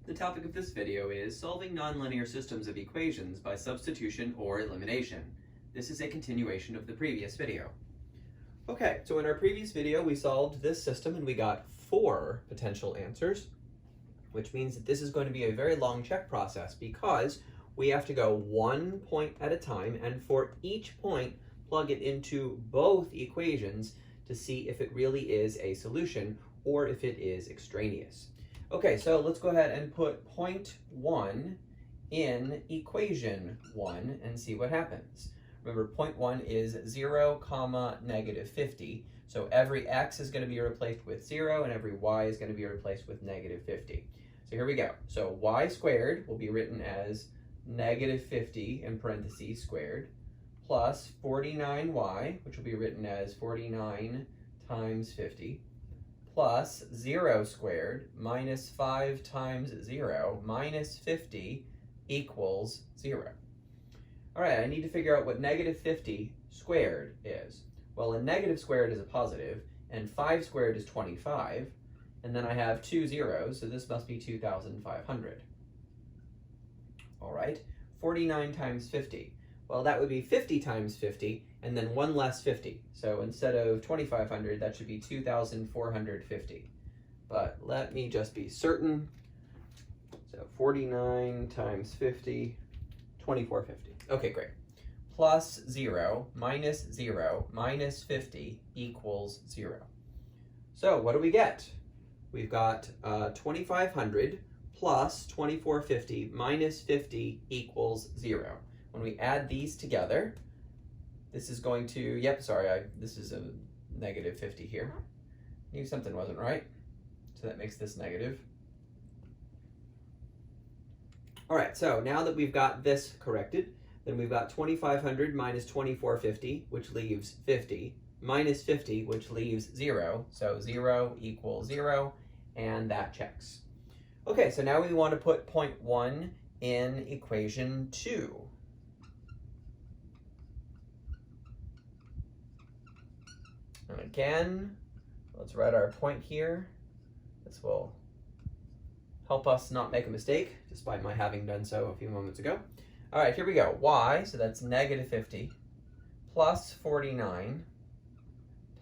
The topic of this video is solving nonlinear systems of equations by substitution or elimination. This is a continuation of the previous video. Okay, so in our previous video we solved this system and we got 4 potential answers, which means that this is going to be a very long check process because we have to go 1 point at a time and for each point plug it into both equations to see if it really is a solution or if it is extraneous. Okay, so let's go ahead and put point 1 in equation 1 and see what happens. Remember, point 1 is 0, negative 50. So every x is going to be replaced with 0 and every y is going to be replaced with negative 50. So here we go. So y squared will be written as negative 50 in parentheses squared plus 49y, which will be written as 49 times 50, plus 0 squared minus 5 times 0 minus 50 equals 0. All right, I need to figure out what negative 50 squared is. Well, a negative squared is a positive, and 5 squared is 25, and then I have 2 zeros, so this must be 2,500. All right, 49 times 50. Well, that would be 50 times 50, and then 1 less 50. So instead of 2,500, that should be 2,450. But let me just be certain. So 49 times 50, 2,450. Okay, great. Plus 0 minus 50 equals 0. So what do we get? We've got 2,500 plus 2,450 minus 50 equals 0. When we add these together, this is going to, this is a negative 50 here. Knew something wasn't right, so that makes this negative. All right, so now that we've got this corrected, then we've got 2,500 minus 2,450, which leaves 50, minus 50, which leaves 0. So 0 equals 0, and that checks. Okay, so now we want to put point 1 in equation 2. And again, let's write our point here. This will help us not make a mistake, despite my having done so a few moments ago. All right, here we go. Y, so that's negative 50, plus 49,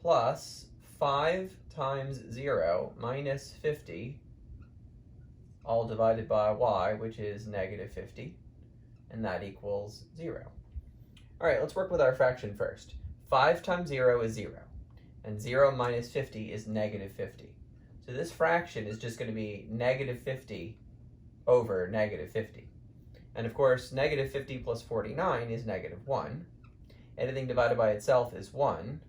plus 5 times 0 minus 50, all divided by y, which is negative 50, and that equals 0. All right, let's work with our fraction first. 5 times 0 is 0. And 0 minus 50 is negative 50. So this fraction is just going to be negative 50 over negative 50. And of course, negative 50 plus 49 is negative 1. Anything divided by itself is 1.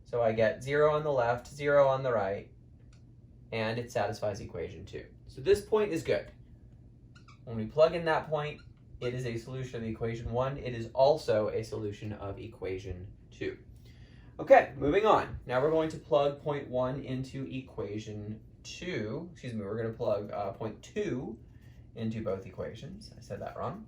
So I get 0 on the left, 0 on the right, and it satisfies equation 2. So this point is good. When we plug in that point, it is a solution of equation 1. It is also a solution of equation 2. Okay, moving on. Now we're going to plug point 1 into equation 2. Excuse me, we're going to plug point 2 into both equations. I said that wrong.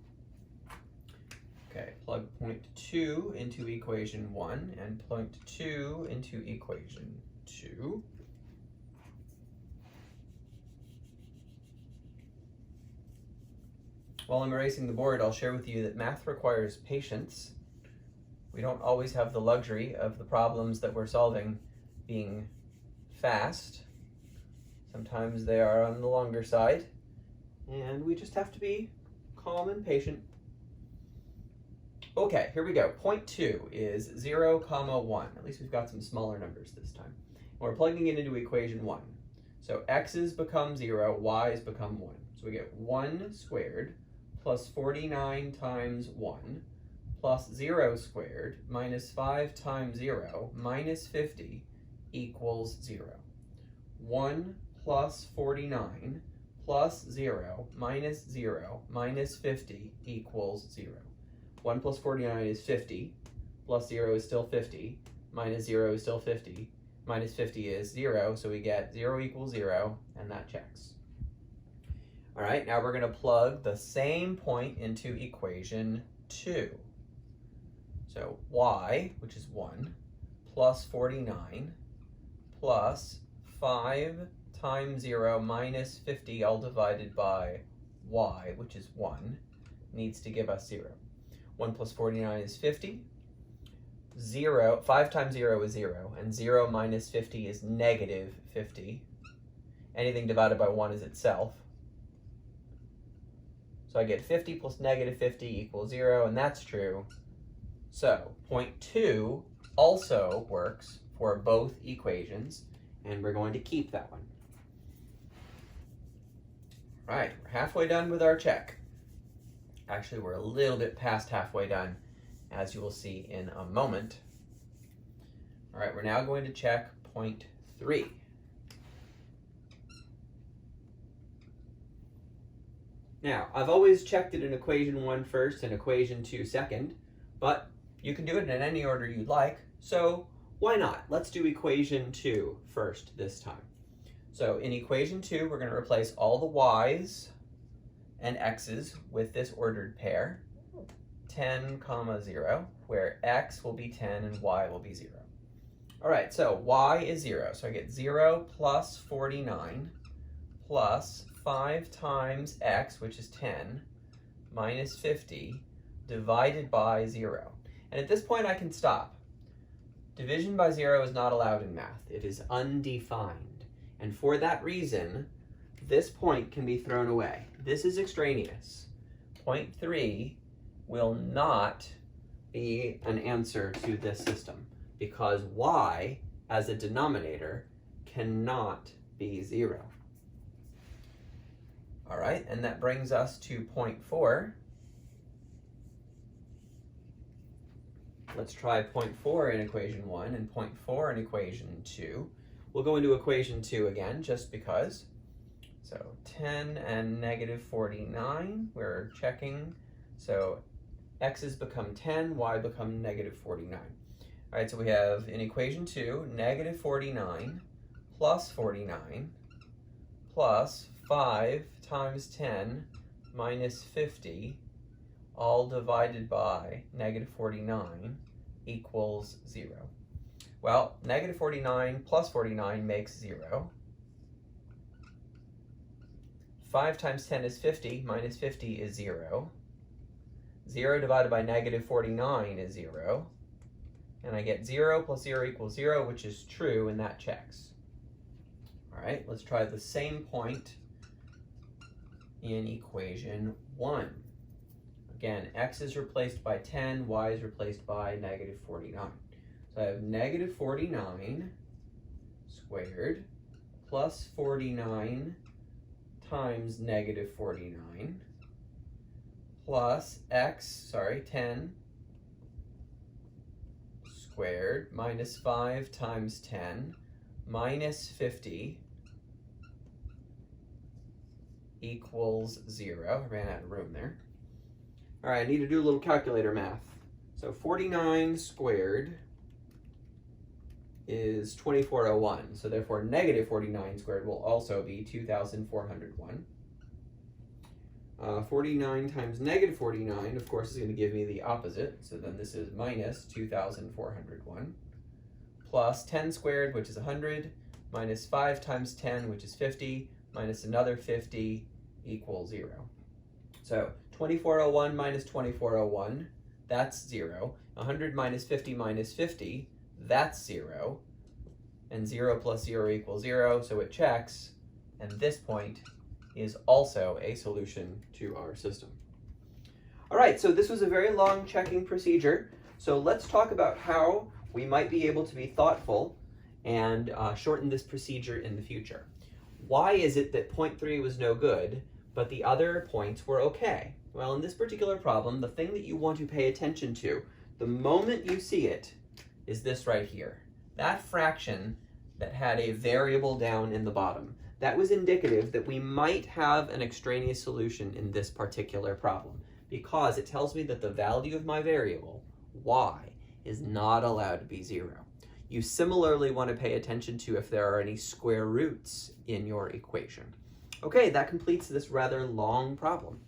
Okay, plug point 2 into equation 1 and point 2 into equation 2. While I'm erasing the board, I'll share with you that math requires patience. We don't always have the luxury of the problems that we're solving being fast. Sometimes they are on the longer side, and we just have to be calm and patient. Okay, here we go. Point 2 is 0, 1. At least we've got some smaller numbers this time. We're plugging it into equation 1. So x's become 0, y's become 1. So we get 1 squared plus 49 times 1 plus 0 squared minus 5 times 0 minus 50 equals 0. 1 plus 49 plus 0 minus 0 minus 50 equals 0. 1 plus 49 is 50, plus 0 is still 50, minus 0 is still 50, minus 50 is 0, so we get 0 equals 0, and that checks. All right, now we're going to plug the same point into equation 2. So y, which is 1, plus 49, plus 5 times 0 minus 50 all divided by y, which is 1, needs to give us 0. 1 plus 49 is 50. 5 times 0 is 0, and 0 minus 50 is negative 50. Anything divided by 1 is itself. So I get 50 plus negative 50 equals 0, and that's true. So point 2 also works for both equations, and we're going to keep that one. All right, we're halfway done with our check. Actually, we're a little bit past halfway done, as you will see in a moment. All right, we're now going to check point 3. Now, I've always checked it in equation 1 first and equation 2 second, but you can do it in any order you'd like, so why not? Let's do equation 2 first this time. So in equation 2, we're going to replace all the y's and x's with this ordered pair, 10, 0, where x will be 10 and y will be 0. All right, so y is 0, so I get 0 plus 49 plus 5 times x, which is 10, minus 50, divided by 0. And at this point, I can stop. Division by 0 is not allowed in math. It is undefined. And for that reason, this point can be thrown away. This is extraneous. Point 3 will not be an answer to this system because y, as a denominator, cannot be 0. All right, and that brings us to point 4. Let's try point 4 in equation 1 and point 4 in equation 2. We'll go into equation 2 again, just because. So 10 and negative 49, we're checking. So x's become 10, y become negative 49. All right, so we have in equation 2, negative 49 plus 49 plus 5 times 10 minus 50, all divided by negative 49 equals 0. Well, negative 49 plus 49 makes 0. 5 times 10 is 50, minus 50 is 0. 0 divided by negative 49 is 0. And I get 0 plus 0 equals 0, which is true, and that checks. All right, let's try the same point in equation 1. Again, x is replaced by 10, y is replaced by negative 49. So I have negative 49 squared plus 49 times negative 49 plus 10 squared minus 5 times 10 minus 50 equals 0. I ran out of room there. All right, I need to do a little calculator math. So 49 squared is 2401. So therefore, negative 49 squared will also be 2,401. 49 times negative 49, of course, is going to give me the opposite. So then this is minus 2,401. Plus 10 squared, which is 100, minus 5 times 10, which is 50, minus another 50 equals 0. So 2401 minus 2401, that's 0. 100 minus 50, that's 0. And 0 plus 0 equals 0, so it checks. And this point is also a solution to our system. All right, so this was a very long checking procedure. So let's talk about how we might be able to be thoughtful and shorten this procedure in the future. Why is it that point 3 was no good, but the other points were okay? Well, in this particular problem, the thing that you want to pay attention to, the moment you see it, is this right here. That fraction that had a variable down in the bottom. That was indicative that we might have an extraneous solution in this particular problem because it tells me that the value of my variable, y, is not allowed to be 0. You similarly want to pay attention to if there are any square roots in your equation. Okay, that completes this rather long problem.